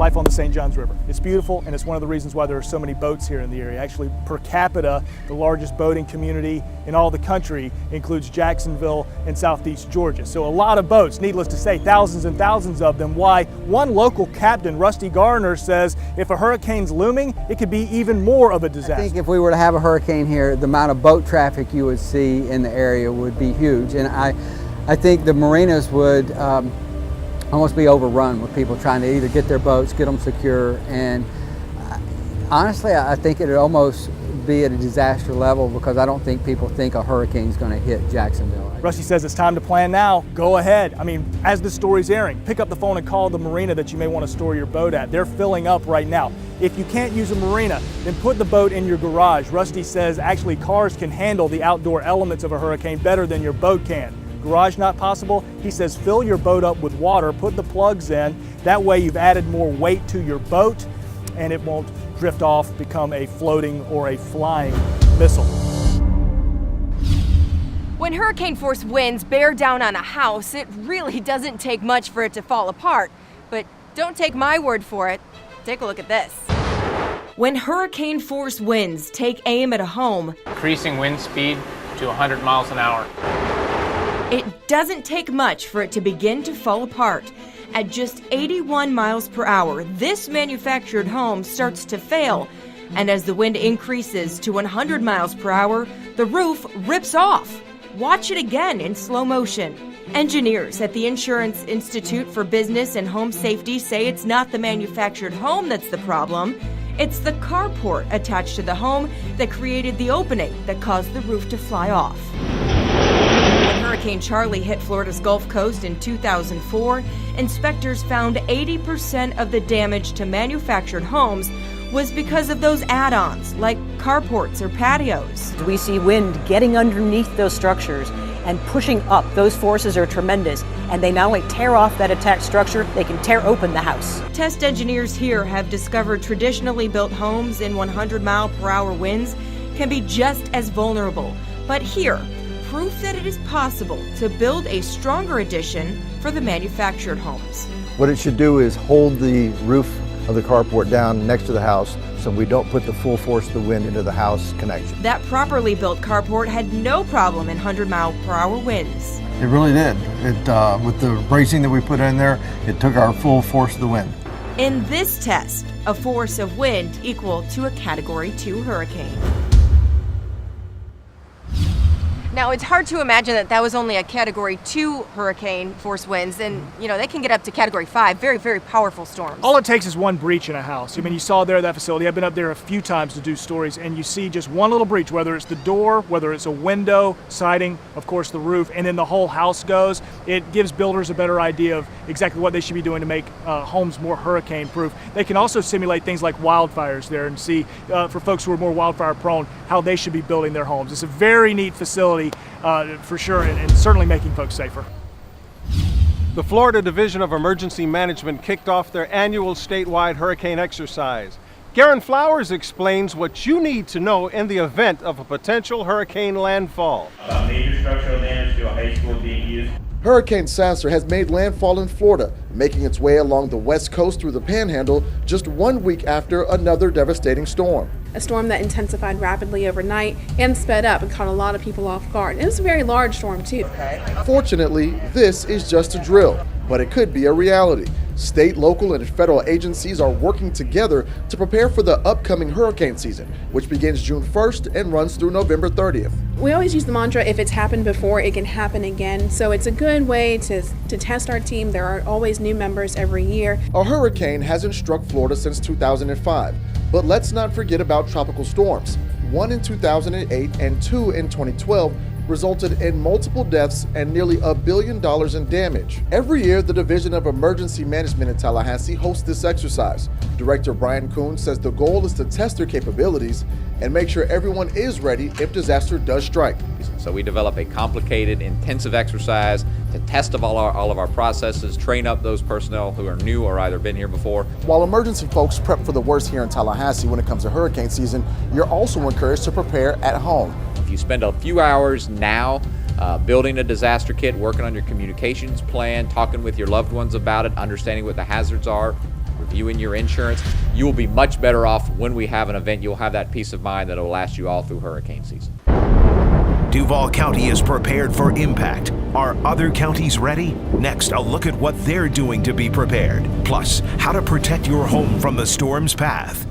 life on the St. Johns River. It's beautiful, and it's one of the reasons why there are so many boats here in the area. Actually, per capita, the largest boating community in all the country includes Jacksonville and Southeast Georgia. So a lot of boats, needless to say, thousands and thousands of them. Why one local captain, Rusty Garner, says if a hurricane's looming, it could be even more of a disaster. I think if we were to have a hurricane here, the amount of boat traffic you would see in the area would be huge. And I think the marinas would almost be overrun with people trying to either get their boats, get them secure, and honestly, I think it would almost be at a disaster level because I don't think people think a hurricane's going to hit Jacksonville. Rusty says it's time to plan now. Go ahead. I mean, as the story's airing, pick up the phone and call the marina that you may want to store your boat at. They're filling up right now. If you can't use a marina, then put the boat in your garage. Rusty says actually cars can handle the outdoor elements of a hurricane better than your boat can. Garage not possible? He says fill your boat up with water, put the plugs in. That way you've added more weight to your boat and it won't drift off, become a floating or a flying missile. When hurricane force winds bear down on a house, it really doesn't take much for it to fall apart. But don't take my word for it. Take a look at this. When hurricane force winds take aim at a home, increasing wind speed to 100 miles an hour. It doesn't take much for it to begin to fall apart. At just 81 miles per hour, this manufactured home starts to fail. And as the wind increases to 100 miles per hour, the roof rips off. Watch it again in slow motion. Engineers at the Insurance Institute for Business and Home Safety say it's not the manufactured home that's the problem. It's the carport attached to the home that created the opening that caused the roof to fly off. When Hurricane Charlie hit Florida's Gulf Coast in 2004, inspectors found 80% of the damage to manufactured homes was because of those add-ons, like carports or patios. We see wind getting underneath those structures and pushing up. Those forces are tremendous, and they not only tear off that attacked structure, they can tear open the house. Test engineers here have discovered traditionally built homes in 100-mile-per-hour winds can be just as vulnerable. But here, proof that it is possible to build a stronger addition for the manufactured homes. What it should do is hold the roof of the carport down next to the house so we don't put the full force of the wind into the house connection. That properly built carport had no problem in 100-mile-per-hour winds. It really did. With the bracing that we put in there, it took our full force of the wind. In this test, a force of wind equal to a Category 2 hurricane. Now, it's hard to imagine that was only a Category 2 hurricane force winds, and they can get up to Category 5, very, very powerful storms. All it takes is one breach in a house. I mean, you saw there at that facility. I've been up there a few times to do stories, and you see just one little breach, whether it's the door, whether it's a window, siding, of course the roof, and then the whole house goes. It gives builders a better idea of exactly what they should be doing to make homes more hurricane proof. They can also simulate things like wildfires there and see, for folks who are more wildfire prone, how they should be building their homes. It's a very neat facility. For sure, and certainly making folks safer. The Florida Division of Emergency Management kicked off their annual statewide hurricane exercise. Garen Flowers explains what you need to know in the event of a potential hurricane landfall. Major structural damage to a high school being used. Hurricane Sasser has made landfall in Florida, making its way along the west coast through the Panhandle just 1 week after another devastating storm. A storm that intensified rapidly overnight and sped up and caught a lot of people off guard. It was a very large storm too. Fortunately, this is just a drill, but it could be a reality. State, local, and federal agencies are working together to prepare for the upcoming hurricane season, which begins June 1st and runs through November 30th. We always use the mantra, if it's happened before, it can happen again. So it's a good way to test our team. There are always new members every year. A hurricane hasn't struck Florida since 2005, but let's not forget about tropical storms. One in 2008 and two in 2012 resulted in multiple deaths and nearly $1 billion in damage. Every year, the Division of Emergency Management in Tallahassee hosts this exercise. Director Brian Kuhn says the goal is to test their capabilities and make sure everyone is ready if disaster does strike. So we develop a complicated, intensive exercise to test all of our processes, train up those personnel who are new or either been here before. While emergency folks prep for the worst here in Tallahassee when it comes to hurricane season, you're also encouraged to prepare at home. If you spend a few hours now building a disaster kit, working on your communications plan, talking with your loved ones about it, understanding what the hazards are, reviewing your insurance. You will be much better off when we have an event. You'll have that peace of mind that will last you all through hurricane season. Duval County is prepared for impact. Are other counties ready? Next, a look at what they're doing to be prepared. Plus, how to protect your home from the storm's path.